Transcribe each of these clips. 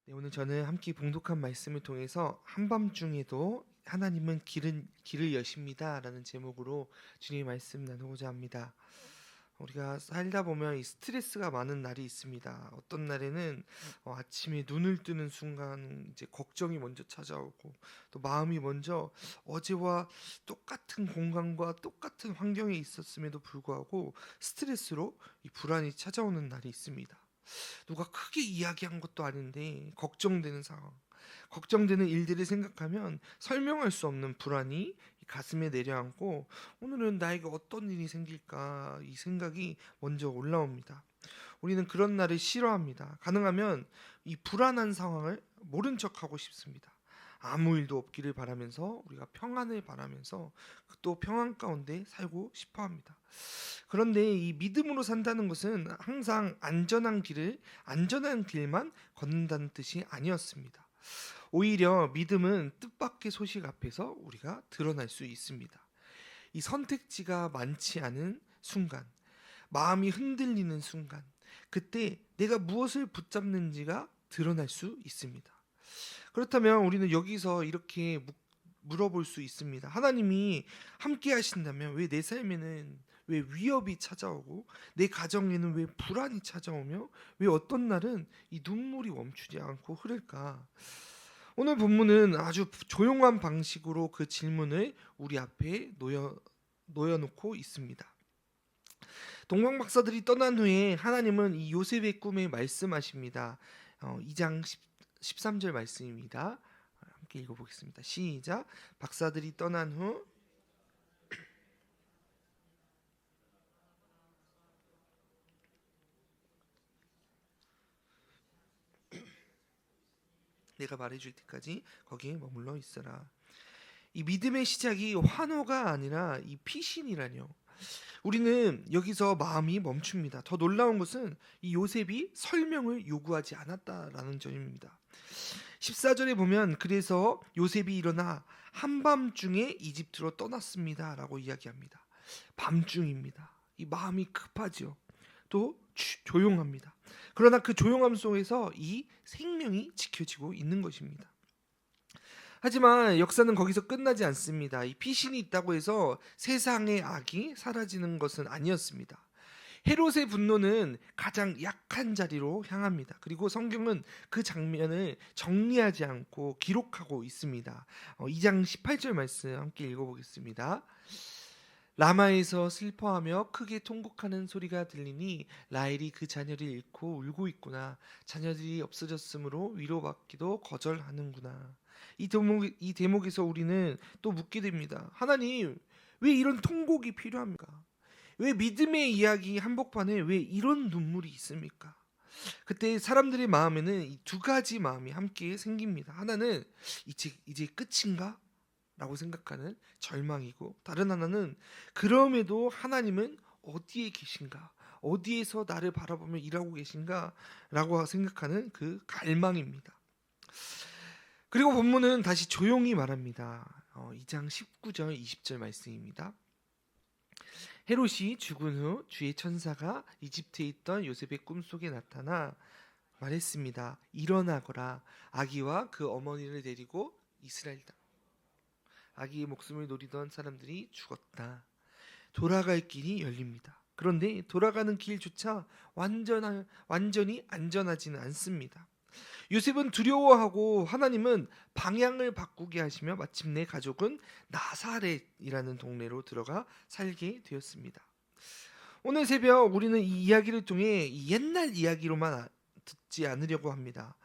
네, 오늘 저는 함께 봉독한 말씀을 통해서 한밤중에도 하나님은 길을 여십니다라는 제목으로 주님의 말씀 나누고자 합니다. 우리가 살다 보면 이 스트레스가 많은 날이 있습니다. 어떤 날에는 아침에 눈을 뜨는 순간 이제 걱정이 먼저 찾아오고, 또 마음이 먼저 어제와 똑같은 공간과 똑같은 환경에 있었음에도 불구하고 스트레스로 이 불안이 찾아오는 날이 있습니다. 누가 크게 이야기한 것도 아닌데 걱정되는 상황, 걱정되는 일들을 생각하면 설명할 수 없는 불안이 가슴에 내려앉고, 오늘은 나에게 어떤 일이 생길까 이 생각이 먼저 올라옵니다. 우리는 그런 날을 싫어합니다. 가능하면 이 불안한 상황을 모른 척하고 싶습니다. 아무 일도 없기를 바라면서, 우리가 평안을 바라면서 또 평안 가운데 살고 싶어 합니다. 그런데 이 믿음으로 산다는 것은 항상 안전한 길만 걷는다는 뜻이 아니었습니다. 오히려 믿음은 뜻밖의 소식 앞에서 우리가 드러날 수 있습니다. 이 선택지가 많지 않은 순간, 마음이 흔들리는 순간, 그때 내가 무엇을 붙잡는지가 드러날 수 있습니다. 그렇다면 우리는 여기서 이렇게 물어볼 수 있습니다. 하나님이 함께 하신다면 왜 내 삶에는 왜 위협이 찾아오고, 내 가정에는 왜 불안이 찾아오며, 왜 어떤 날은 이 눈물이 멈추지 않고 흐를까? 오늘 본문은 아주 조용한 방식으로 그 질문을 우리 앞에 놓여놓고 있습니다. 동방 박사들이 떠난 후에 하나님은 이 요셉의 꿈에 말씀하십니다. 2장 13절 말씀입니다. 함께 읽어보겠습니다. 시작. 박사들이 떠난 후 내가 말해줄 때까지 거기에 머물러 있어라. 이 믿음의 시작이 환호가 아니라 이 피신이라뇨. 우리는 여기서 마음이 멈춥니다. 더 놀라운 것은 이 요셉이 설명을 요구하지 않았다라는 점입니다. 14절에 보면 그래서 요셉이 일어나 한밤중에 이집트로 떠났습니다라고 이야기합니다. 밤중입니다. 이 마음이 급하죠. 또 조용합니다. 그러나 그 조용함 속에서 이 생명이 지켜지고 있는 것입니다. 하지만 역사는 거기서 끝나지 않습니다. 이 피신이 있다고 해서 세상의 악이 사라지는 것은 아니었습니다. 헤롯의 분노는 가장 약한 자리로 향합니다. 그리고 성경은 그 장면을 정리하지 않고 기록하고 있습니다. 2장 18절 말씀 함께 읽어보겠습니다. 라마에서 슬퍼하며 크게 통곡하는 소리가 들리니 라헬이 그 자녀를 잃고 울고 있구나. 자녀들이 없어졌으므로 위로받기도 거절하는구나. 이 대목에서 우리는 또 묻게 됩니다. 하나님, 왜 이런 통곡이 필요합니까? 왜 믿음의 이야기 한복판에 왜 이런 눈물이 있습니까? 그때 사람들의 마음에는 이 두 가지 마음이 함께 생깁니다. 하나는 이제 끝인가? 라고 생각하는 절망이고, 다른 하나는 그럼에도 하나님은 어디에 계신가? 어디에서 나를 바라보며 일하고 계신가? 라고 생각하는 그 갈망입니다. 그리고 본문은 다시 조용히 말합니다. 2장 19절 20절 말씀입니다. 헤롯이 죽은 후 주의 천사가 이집트에 있던 요셉의 꿈속에 나타나 말했습니다. 일어나거라. 아기와 그 어머니를 데리고 이스라엘 땅. 아기의 목숨을 노리던 사람들이 죽었다. 돌아갈 길이 열립니다. 그런데 돌아가는 길조차 완전히 안전하지는 않습니다. 요셉은 두려워하고 하나님은 방향을 바꾸게 하시며 마침내 가족은 나사렛이라는 동네로 들어가 살게 되었습니다. 오늘 새벽 우리는 이 이야기를 통해 이 옛날 이야기로만 듣지 않으려고 합니다.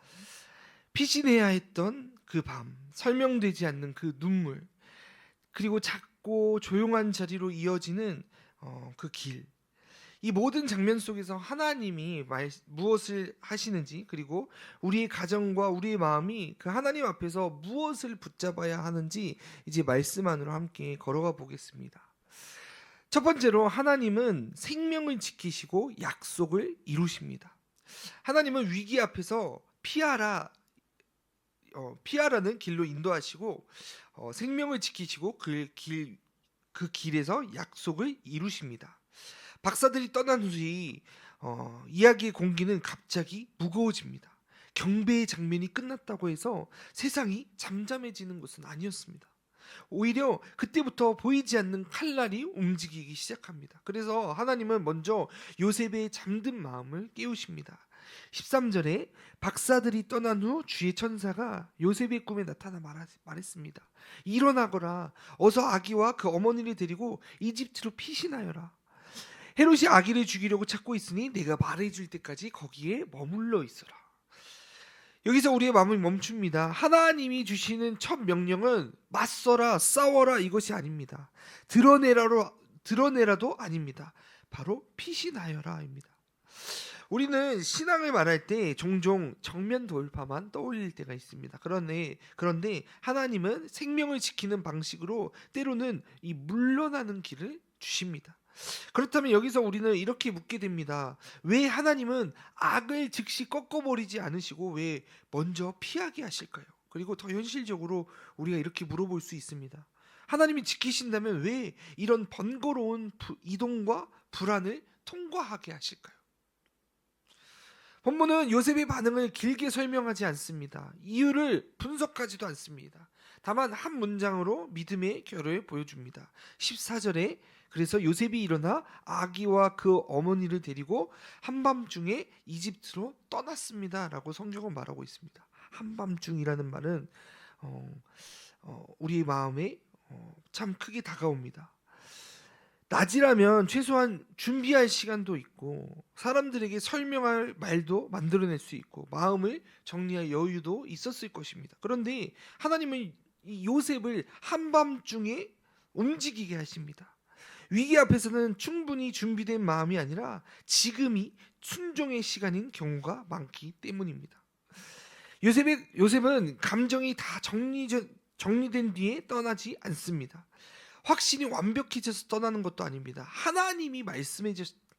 피신해야 했던 그 밤, 설명되지 않는 그 눈물, 그리고 작고 조용한 자리로 이어지는 그 길. 이 모든 장면 속에서 하나님이 무엇을 하시는지, 그리고 우리의 가정과 우리의 마음이 그 하나님 앞에서 무엇을 붙잡아야 하는지 이제 말씀 안으로 함께 걸어가 보겠습니다. 첫 번째로 하나님은 생명을 지키시고 약속을 이루십니다. 하나님은 위기 앞에서 피하라는 길로 인도하시고, 생명을 지키시고 그 길에서 약속을 이루십니다. 박사들이 떠난 후에 이야기의 공기는 갑자기 무거워집니다. 경배의 장면이 끝났다고 해서 세상이 잠잠해지는 것은 아니었습니다. 오히려 그때부터 보이지 않는 칼날이 움직이기 시작합니다. 그래서 하나님은 먼저 요셉의 잠든 마음을 깨우십니다. 13절에 박사들이 떠난 후 주의 천사가 요셉의 꿈에 나타나 말했습니다. 일어나거라. 어서 아기와 그 어머니를 데리고 이집트로 피신하여라. 헤롯이 아기를 죽이려고 찾고 있으니 내가 말해줄 때까지 거기에 머물러 있어라. 여기서 우리의 마음이 멈춥니다. 하나님이 주시는 첫 명령은 맞서라, 싸워라 이것이 아닙니다. 드러내라도 아닙니다. 바로 피신하여라입니다. 우리는 신앙을 말할 때 종종 정면 돌파만 떠올릴 때가 있습니다. 그런데 하나님은 생명을 지키는 방식으로 때로는 이 물러나는 길을 주십니다. 그렇다면 여기서 우리는 이렇게 묻게 됩니다. 왜 하나님은 악을 즉시 꺾어버리지 않으시고 왜 먼저 피하게 하실까요? 그리고 더 현실적으로 우리가 이렇게 물어볼 수 있습니다. 하나님이 지키신다면 왜 이런 번거로운 이동과 불안을 통과하게 하실까요? 본문은 요셉의 반응을 길게 설명하지 않습니다. 이유를 분석하지도 않습니다. 다만 한 문장으로 믿음의 결을 보여줍니다. 14절에 그래서 요셉이 일어나 아기와 그 어머니를 데리고 한밤중에 이집트로 떠났습니다 라고 성경은 말하고 있습니다. 한밤중이라는 말은 우리의 마음에 참 크게 다가옵니다. 낮이라면 최소한 준비할 시간도 있고 사람들에게 설명할 말도 만들어낼 수 있고 마음을 정리할 여유도 있었을 것입니다. 그런데 하나님은 이 요셉을 한밤중에 움직이게 하십니다. 위기 앞에서는 충분히 준비된 마음이 아니라 지금이 순종의 시간인 경우가 많기 때문입니다. 요셉은 감정이 다 정리된 뒤에 떠나지 않습니다. 확신이 완벽해져서 떠나는 것도 아닙니다. 하나님이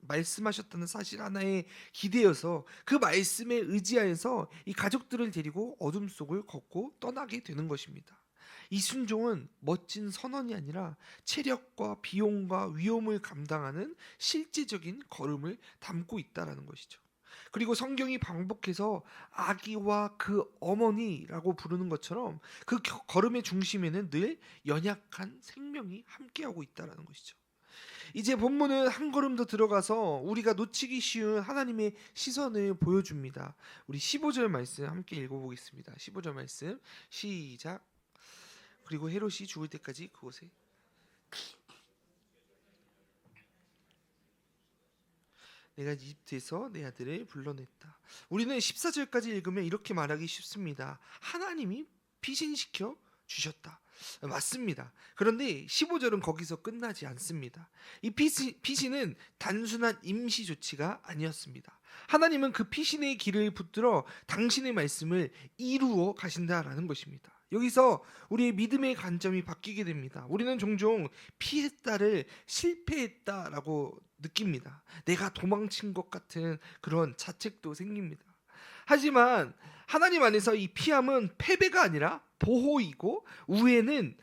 말씀하셨다는 사실 하나에 기대어서 그 말씀에 의지하여서 이 가족들을 데리고 어둠 속을 걷고 떠나게 되는 것입니다. 이 순종은 멋진 선언이 아니라 체력과 비용과 위험을 감당하는 실제적인 걸음을 담고 있다는 것이죠. 그리고 성경이 반복해서 아기와 그 어머니라고 부르는 것처럼 그 걸음의 중심에는 늘 연약한 생명이 함께하고 있다는 것이죠. 이제 본문은 한 걸음 더 들어가서 우리가 놓치기 쉬운 하나님의 시선을 보여줍니다. 우리 15절 말씀 함께 읽어보겠습니다. 15절 말씀 시작. 그리고 헤롯이 죽을 때까지 그곳에 내가 이집트에서 내 아들을 불러냈다. 우리는 14절까지 읽으면 이렇게 말하기 쉽습니다. 하나님이 피신시켜 주셨다. 맞습니다. 그런데 15절은 거기서 끝나지 않습니다. 이 피신은 단순한 임시 조치가 아니었습니다. 하나님은 그 피신의 길을 붙들어 당신의 말씀을 이루어 가신다라는 것입니다. 여기서 우리의 믿음의 관점이 바뀌게 됩니다. 우리는 종종 피했다를 실패했다라고 느낍니다. 내가 도망친 것 같은 그런 자책도 생깁니다. 하지만 하나님 안에서 이 피함은 패배가 아니라 보호이고 우애는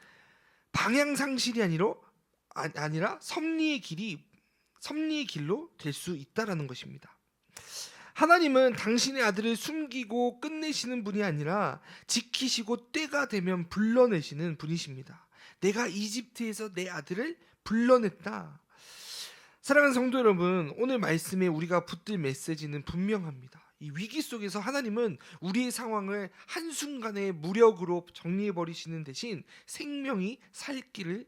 방향 상실이 아니라 섭리의 길로 될 수 있다라는 것입니다. 하나님은 당신의 아들을 숨기고 끝내시는 분이 아니라 지키시고 때가 되면 불러내시는 분이십니다. 내가 이집트에서 내 아들을 불러냈다. 사랑하는 성도 여러분, 오늘 말씀에 우리가 붙들 메시지는 분명합니다. 이 위기 속에서 하나님은 우리의 상황을 한순간에 무력으로 정리해버리시는 대신 생명이 살 길을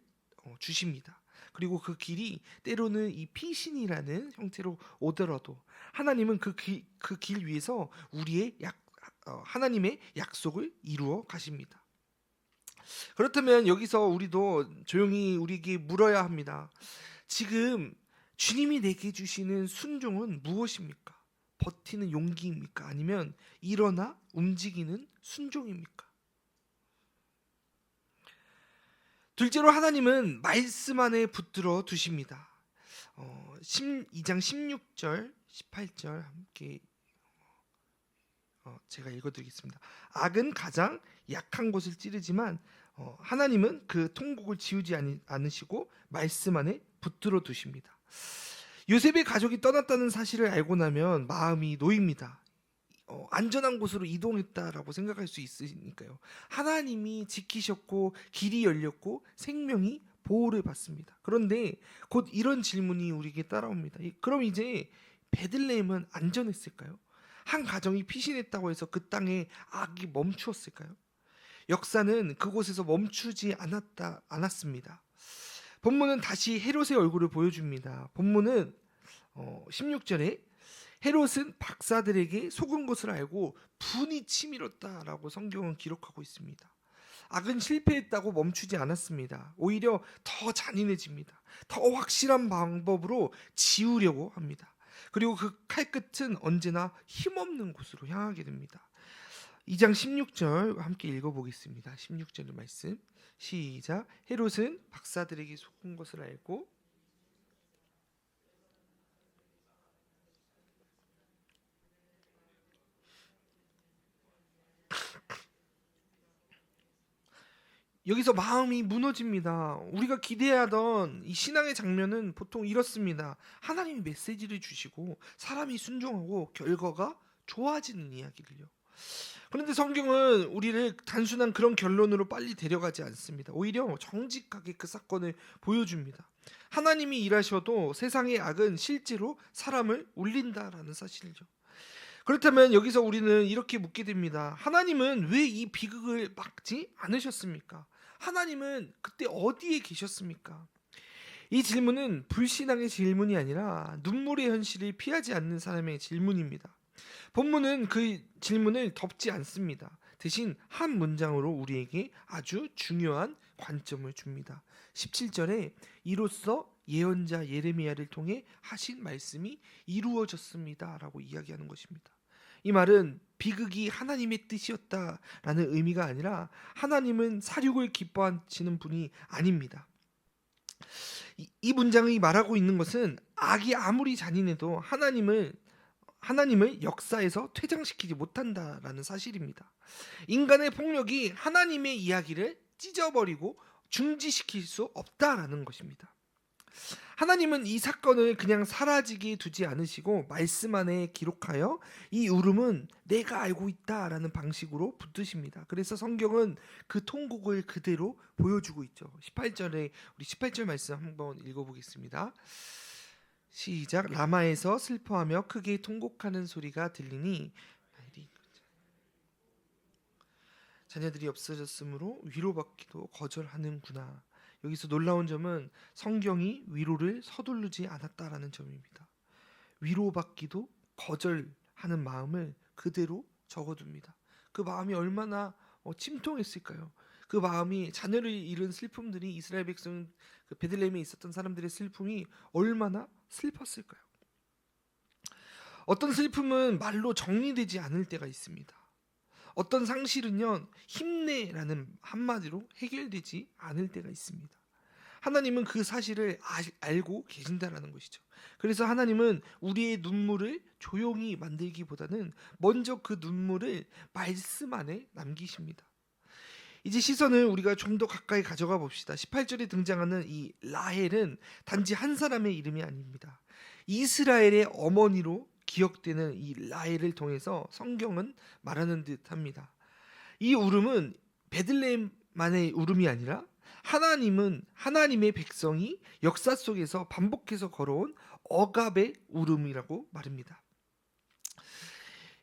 주십니다. 그리고 그 길이 때로는 이 피신이라는 형태로 오더라도 하나님은 그 길 위에서 하나님의 약속을 이루어 가십니다. 그렇다면 여기서 우리도 조용히 우리에게 물어야 합니다. 지금 주님이 내게 주시는 순종은 무엇입니까? 버티는 용기입니까? 아니면 일어나 움직이는 순종입니까? 둘째로 하나님은 말씀 안에 붙들어 두십니다. 2장 16절 18절 함께 제가 읽어드리겠습니다. 악은 가장 약한 곳을 찌르지만 하나님은 그 통곡을 지우지 않으시고 말씀 안에 붙들어 두십니다. 요셉의 가족이 떠났다는 사실을 알고 나면 마음이 놓입니다. 안전한 곳으로 이동했다라고 생각할 수 있으니까요. 하나님이 지키셨고 길이 열렸고 생명이 보호를 받습니다. 그런데 곧 이런 질문이 우리에게 따라옵니다. 그럼 이제 베들레헴은 안전했을까요? 한 가정이 피신했다고 해서 그 땅에 악이 멈추었을까요? 역사는 그곳에서 멈추지 않았습니다. 본문은 다시 헤롯의 얼굴을 보여줍니다. 본문은 16절에 헤롯은 박사들에게 속은 것을 알고 분이 치밀었다라고 성경은 기록하고 있습니다. 악은 실패했다고 멈추지 않았습니다. 오히려 더 잔인해집니다. 더 확실한 방법으로 지우려고 합니다. 그리고 그 칼끝은 언제나 힘없는 곳으로 향하게 됩니다. 2장 16절 함께 읽어보겠습니다. 16절의 말씀 시작. 헤롯은 박사들에게 속은 것을 알고 여기서 마음이 무너집니다. 우리가 기대하던 이 신앙의 장면은 보통 이렇습니다. 하나님이 메시지를 주시고 사람이 순종하고 결과가 좋아지는 이야기를요. 그런데 성경은 우리를 단순한 그런 결론으로 빨리 데려가지 않습니다. 오히려 정직하게 그 사건을 보여줍니다. 하나님이 일하셔도 세상의 악은 실제로 사람을 울린다라는 사실이죠. 그렇다면 여기서 우리는 이렇게 묻게 됩니다. 하나님은 왜 이 비극을 막지 않으셨습니까? 하나님은 그때 어디에 계셨습니까? 이 질문은 불신앙의 질문이 아니라 눈물의 현실을 피하지 않는 사람의 질문입니다. 본문은 그 질문을 덮지 않습니다. 대신 한 문장으로 우리에게 아주 중요한 관점을 줍니다. 17절에 이로써 예언자 예레미야를 통해 하신 말씀이 이루어졌습니다 라고 이야기하는 것입니다. 이 말은 비극이 하나님의 뜻이었다라는 의미가 아니라 하나님은 사륙을 기뻐하시는 분이 아닙니다. 이 문장이 말하고 있는 것은 악이 아무리 잔인해도 하나님을 역사에서 퇴장시키지 못한다라는 사실입니다. 인간의 폭력이 하나님의 이야기를 찢어버리고 중지시킬 수 없다라는 것입니다. 하나님은 이 사건을 그냥 사라지게 두지 않으시고 말씀 안에 기록하여 이 울음은 내가 알고 있다라는 방식으로 붙드십니다. 그래서 성경은 그 통곡을 그대로 보여주고 있죠. 18절에 우리 18절 말씀 한번 읽어보겠습니다. 시작. 라마에서 슬퍼하며 크게 통곡하는 소리가 들리니 자녀들이 없어졌으므로 위로받기도 거절하는구나. 여기서 놀라운 점은 성경이 위로를 서두르지 않았다라는 점입니다. 위로받기도 거절하는 마음을 그대로 적어둡니다. 그 마음이 얼마나 침통했을까요? 그 마음이 자녀를 잃은 슬픔들이 이스라엘 백성 그 베들레헴에 있었던 사람들의 슬픔이 얼마나 슬펐을까요? 어떤 슬픔은 말로 정리되지 않을 때가 있습니다. 어떤 상실은요 힘내라는 한마디로 해결되지 않을 때가 있습니다. 하나님은 그 사실을 알고 계신다라는 것이죠. 그래서 하나님은 우리의 눈물을 조용히 만들기보다는 먼저 그 눈물을 말씀 안에 남기십니다. 이제 시선을 우리가 좀 더 가까이 가져가 봅시다. 18절에 등장하는 이 라헬은 단지 한 사람의 이름이 아닙니다. 이스라엘의 어머니로 기억되는 이 라헬을 통해서 성경은 말하는 듯합니다. 이 울음은 베들레헴만의 울음이 아니라 하나님의 백성이 역사 속에서 반복해서 걸어온 억압의 울음이라고 말합니다.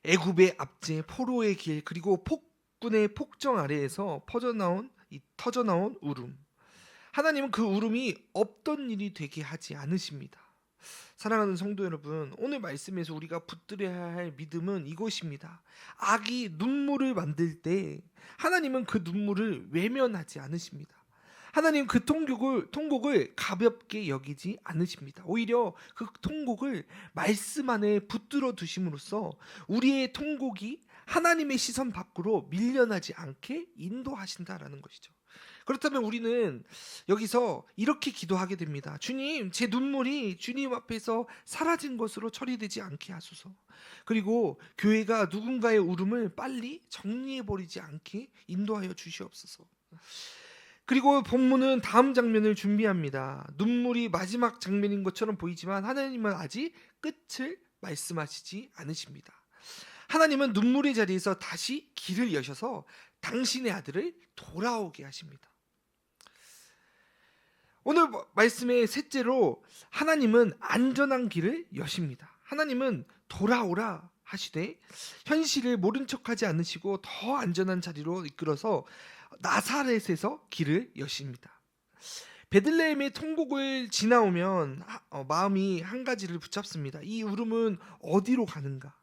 애굽의 압제, 포로의 길, 그리고 폭군의 폭정 아래에서 터져나온 울음. 하나님은 그 울음이 없던 일이 되게 하지 않으십니다. 사랑하는 성도 여러분, 오늘 말씀에서 우리가 붙들어야 할 믿음은 이것입니다. 악이 눈물을 만들 때 하나님은 그 눈물을 외면하지 않으십니다. 하나님 그 통곡을 가볍게 여기지 않으십니다. 오히려 그 통곡을 말씀 안에 붙들어 두심으로써 우리의 통곡이 하나님의 시선 밖으로 밀려나지 않게 인도하신다라는 것이죠. 그렇다면 우리는 여기서 이렇게 기도하게 됩니다. 주님, 제 눈물이 주님 앞에서 사라진 것으로 처리되지 않게 하소서. 그리고 교회가 누군가의 울음을 빨리 정리해버리지 않게 인도하여 주시옵소서. 그리고 본문은 다음 장면을 준비합니다. 눈물이 마지막 장면인 것처럼 보이지만 하나님은 아직 끝을 말씀하시지 않으십니다. 하나님은 눈물의 자리에서 다시 길을 여셔서 당신의 아들을 돌아오게 하십니다. 오늘 말씀의 셋째로 하나님은 안전한 길을 여십니다. 하나님은 돌아오라 하시되 현실을 모른 척하지 않으시고 더 안전한 자리로 이끌어서 나사렛에서 길을 여십니다. 베들레헴의 통곡을 지나오면 마음이 한 가지를 붙잡습니다. 이 울음은 어디로 가는가?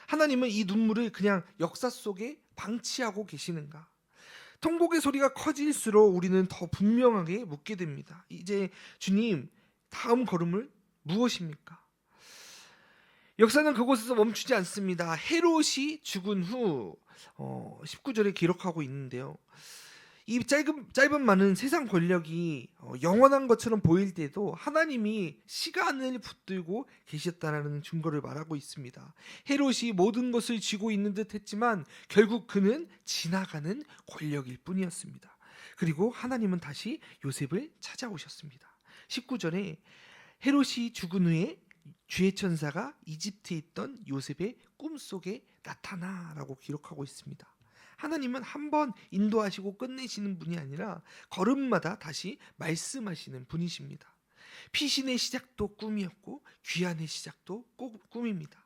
하나님은 이 눈물을 그냥 역사 속에 방치하고 계시는가? 통곡의 소리가 커질수록 우리는 더 분명하게 묻게 됩니다. 이제 주님, 다음 걸음을 무엇입니까? 역사는 그곳에서 멈추지 않습니다. 헤롯이 죽은 후 19절에 기록하고 있는데요. 이 짧은 많은 세상 권력이 영원한 것처럼 보일 때도 하나님이 시간을 붙들고 계셨다는 증거를 말하고 있습니다. 헤롯이 모든 것을 쥐고 있는 듯 했지만 결국 그는 지나가는 권력일 뿐이었습니다. 그리고 하나님은 다시 요셉을 찾아오셨습니다. 19절에 헤롯이 죽은 후에 주의 천사가 이집트에 있던 요셉의 꿈속에 나타나라고 기록하고 있습니다. 하나님은 한번 인도하시고 끝내시는 분이 아니라 걸음마다 다시 말씀하시는 분이십니다. 피신의 시작도 꿈이었고 귀환의 시작도 꿈입니다.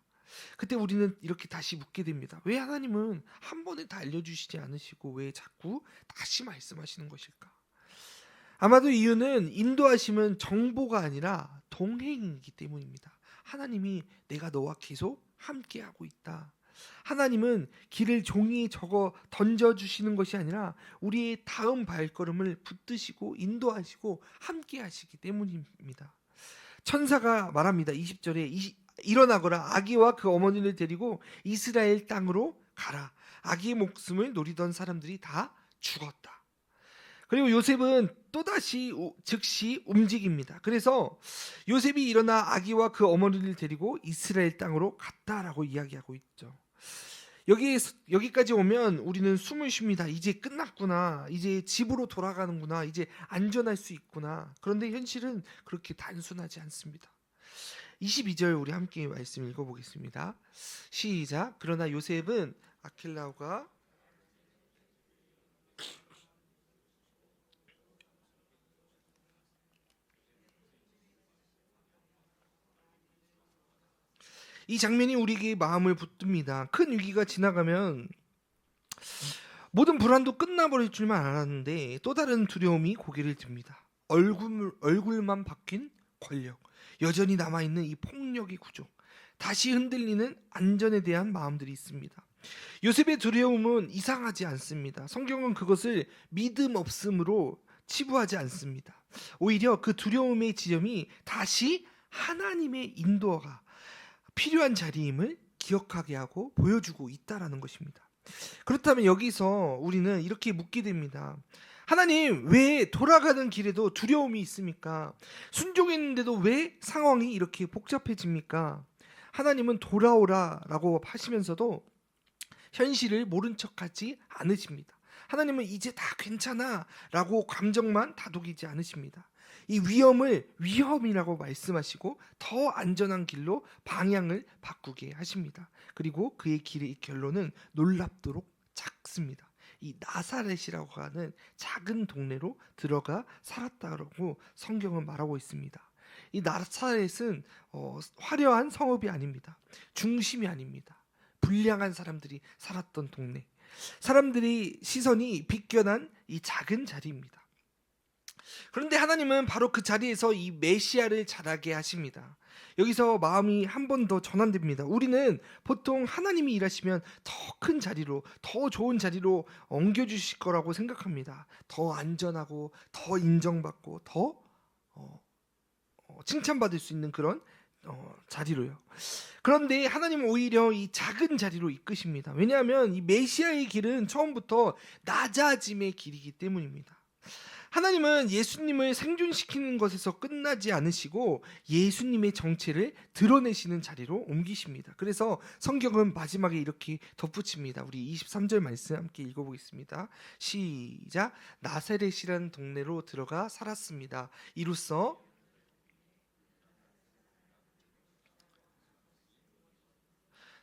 그때 우리는 이렇게 다시 묻게 됩니다. 왜 하나님은 한 번에 다 알려주시지 않으시고 왜 자꾸 다시 말씀하시는 것일까? 아마도 이유는 인도하심은 정보가 아니라 동행이기 때문입니다. 하나님이 내가 너와 계속 함께하고 있다. 하나님은 길을 종이에 적어 던져주시는 것이 아니라 우리의 다음 발걸음을 붙드시고 인도하시고 함께 하시기 때문입니다. 천사가 말합니다. 20절에 일어나거라, 아기와 그 어머니를 데리고 이스라엘 땅으로 가라. 아기의 목숨을 노리던 사람들이 다 죽었다. 그리고 요셉은 또다시 즉시 움직입니다. 그래서 요셉이 일어나 아기와 그 어머니를 데리고 이스라엘 땅으로 갔다라고 이야기하고 있죠. 여기까지 오면 우리는 숨을 쉽니다. 이제 끝났구나. 이제 집으로 돌아가는구나. 이제 안전할 수 있구나. 그런데 현실은 그렇게 단순하지 않습니다. 22절 우리 함께 말씀 읽어보겠습니다. 시작. 그러나 요셉은 아킬라오가 이 장면이 우리에게 마음을 붙듭니다. 큰 위기가 지나가면 모든 불안도 끝나버릴 줄만 알았는데 또 다른 두려움이 고개를 듭니다. 얼굴만 바뀐 권력, 여전히 남아있는 이 폭력의 구조, 다시 흔들리는 안전에 대한 마음들이 있습니다. 요셉의 두려움은 이상하지 않습니다. 성경은 그것을 믿음 없음으로 치부하지 않습니다. 오히려 그 두려움의 지점이 다시 하나님의 인도가 필요한 자리임을 기억하게 하고 보여주고 있다라는 것입니다. 그렇다면 여기서 우리는 이렇게 묻게 됩니다. 하나님, 왜 돌아가는 길에도 두려움이 있습니까? 순종했는데도 왜 상황이 이렇게 복잡해집니까? 하나님은 돌아오라라고 하시면서도 현실을 모른 척하지 않으십니다. 하나님은 이제 다 괜찮아라고 감정만 다독이지 않으십니다. 이 위험을 위험이라고 말씀하시고 더 안전한 길로 방향을 바꾸게 하십니다. 그리고 그의 길의 결론은 놀랍도록 작습니다. 이 나사렛이라고 하는 작은 동네로 들어가 살았다고 성경은 말하고 있습니다. 이 나사렛은 화려한 성읍이 아닙니다. 중심이 아닙니다. 불량한 사람들이 살았던 동네. 사람들이 시선이 비껴난 이 작은 자리입니다. 그런데 하나님은 바로 그 자리에서 이 메시아를 자라게 하십니다. 여기서 마음이 한 번 더 전환됩니다. 우리는 보통 하나님이 일하시면 더 큰 자리로, 더 좋은 자리로 옮겨주실 거라고 생각합니다. 더 안전하고 더 인정받고 더 칭찬받을 수 있는 그런 자리로요. 그런데 하나님은 오히려 이 작은 자리로 이끄십니다. 왜냐하면 이 메시아의 길은 처음부터 낮아짐의 길이기 때문입니다. 하나님은 예수님을 생존시키는 것에서 끝나지 않으시고 예수님의 정체를 드러내시는 자리로 옮기십니다. 그래서 성경은 마지막에 이렇게 덧붙입니다. 우리 23절 말씀 함께 읽어보겠습니다. 시작. 나사렛이라는 동네로 들어가 살았습니다. 이로써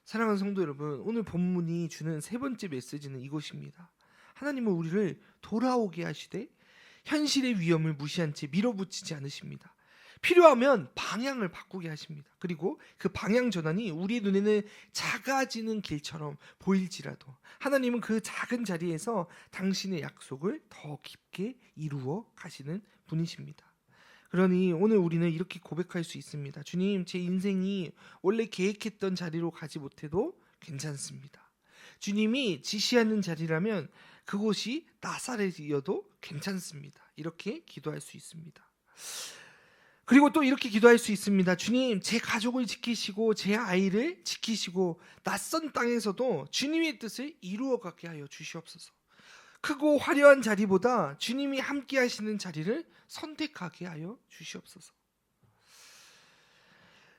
사랑하는 성도 여러분, 오늘 본문이 주는 세 번째 메시지는 이것입니다. 하나님은 우리를 돌아오게 하시되 현실의 위험을 무시한 채 밀어붙이지 않으십니다. 필요하면 방향을 바꾸게 하십니다. 그리고 그 방향 전환이 우리 눈에는 작아지는 길처럼 보일지라도 하나님은 그 작은 자리에서 당신의 약속을 더 깊게 이루어 가시는 분이십니다. 그러니 오늘 우리는 이렇게 고백할 수 있습니다. 주님, 제 인생이 원래 계획했던 자리로 가지 못해도 괜찮습니다. 주님이 지시하는 자리라면 그곳이 나사렛이어도 괜찮습니다. 이렇게 기도할 수 있습니다. 그리고 또 이렇게 기도할 수 있습니다. 주님, 제 가족을 지키시고 제 아이를 지키시고 낯선 땅에서도 주님의 뜻을 이루어가게 하여 주시옵소서. 크고 화려한 자리보다 주님이 함께 하시는 자리를 선택하게 하여 주시옵소서.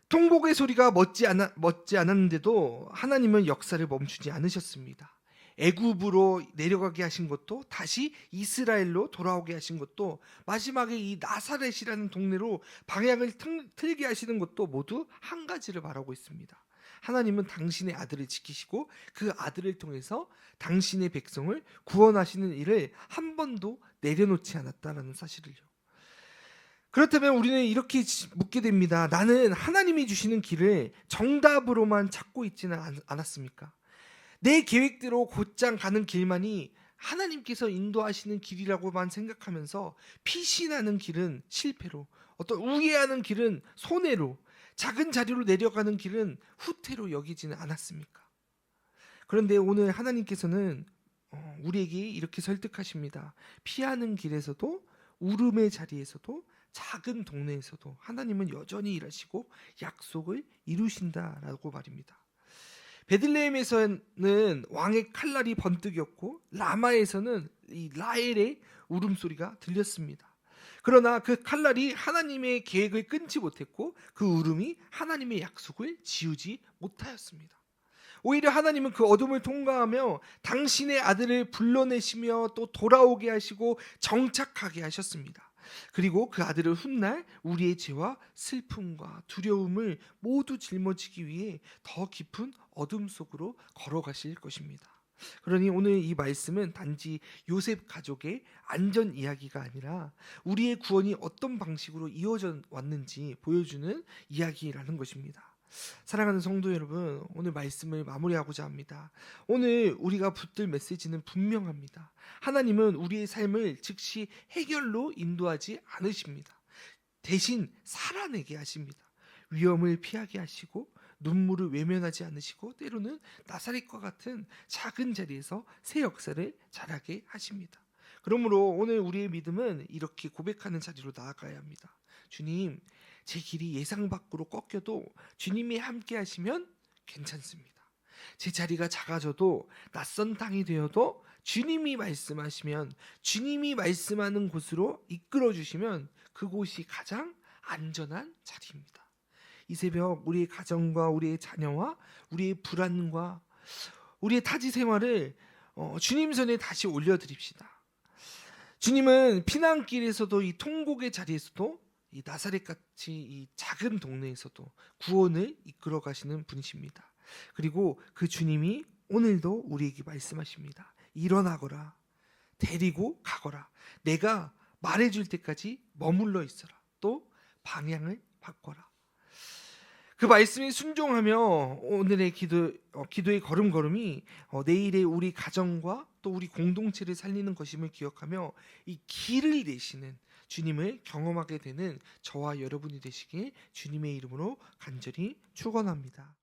통곡의 소리가 멎지 않았는데도 하나님은 역사를 멈추지 않으셨습니다. 애굽으로 내려가게 하신 것도 다시 이스라엘로 돌아오게 하신 것도 마지막에 이 나사렛이라는 동네로 방향을 틀게 하시는 것도 모두 한 가지를 말하고 있습니다. 하나님은 당신의 아들을 지키시고 그 아들을 통해서 당신의 백성을 구원하시는 일을 한 번도 내려놓지 않았다라는 사실을요. 그렇다면 우리는 이렇게 묻게 됩니다. 나는 하나님이 주시는 길을 정답으로만 찾고 있지는 않았습니까? 내 계획대로 곧장 가는 길만이 하나님께서 인도하시는 길이라고만 생각하면서 피신하는 길은 실패로, 어떤 우회하는 길은 손해로, 작은 자리로 내려가는 길은 후퇴로 여기지는 않았습니까? 그런데 오늘 하나님께서는 우리에게 이렇게 설득하십니다. 피하는 길에서도, 울음의 자리에서도, 작은 동네에서도 하나님은 여전히 일하시고 약속을 이루신다라고 말입니다. 베들레헴에서는 왕의 칼날이 번뜩였고 라마에서는 이 라헬의 울음소리가 들렸습니다. 그러나 그 칼날이 하나님의 계획을 끊지 못했고 그 울음이 하나님의 약속을 지우지 못하였습니다. 오히려 하나님은 그 어둠을 통과하며 당신의 아들을 불러내시며 또 돌아오게 하시고 정착하게 하셨습니다. 그리고 그 아들을 훗날 우리의 죄와 슬픔과 두려움을 모두 짊어지기 위해 더 깊은 어둠 속으로 걸어가실 것입니다. 그러니 오늘 이 말씀은 단지 요셉 가족의 안전 이야기가 아니라 우리의 구원이 어떤 방식으로 이어져 왔는지 보여주는 이야기라는 것입니다. 사랑하는 성도 여러분, 오늘 말씀을 마무리하고자 합니다. 오늘 우리가 붙들 메시지는 분명합니다. 하나님은 우리의 삶을 즉시 해결로 인도하지 않으십니다. 대신 살아내게 하십니다. 위험을 피하게 하시고 눈물을 외면하지 않으시고 때로는 나사렛과 같은 작은 자리에서 새 역사를 자라게 하십니다. 그러므로 오늘 우리의 믿음은 이렇게 고백하는 자리로 나아가야 합니다. 주님, 제 길이 예상 밖으로 꺾여도 주님이 함께 하시면 괜찮습니다. 제 자리가 작아져도 낯선 땅이 되어도 주님이 말씀하시면, 주님이 말씀하는 곳으로 이끌어 주시면 그곳이 가장 안전한 자리입니다. 이 새벽 우리의 가정과 우리의 자녀와 우리의 불안과 우리의 타지 생활을 주님 손에 다시 올려드립시다. 주님은 피난길에서도 이 통곡의 자리에서도 이 나사렛같이 이 작은 동네에서도 구원을 이끌어 가시는 분이십니다. 그리고 그 주님이 오늘도 우리에게 말씀하십니다. 일어나거라, 데리고 가거라, 내가 말해줄 때까지 머물러 있어라, 또 방향을 바꿔라. 그 말씀에 순종하며 오늘의 기도의 걸음걸음이 내일의 우리 가정과 또 우리 공동체를 살리는 것임을 기억하며 이 길을 내시는 주님을 경험하게 되는 저와 여러분이 되시길 주님의 이름으로 간절히 축원합니다.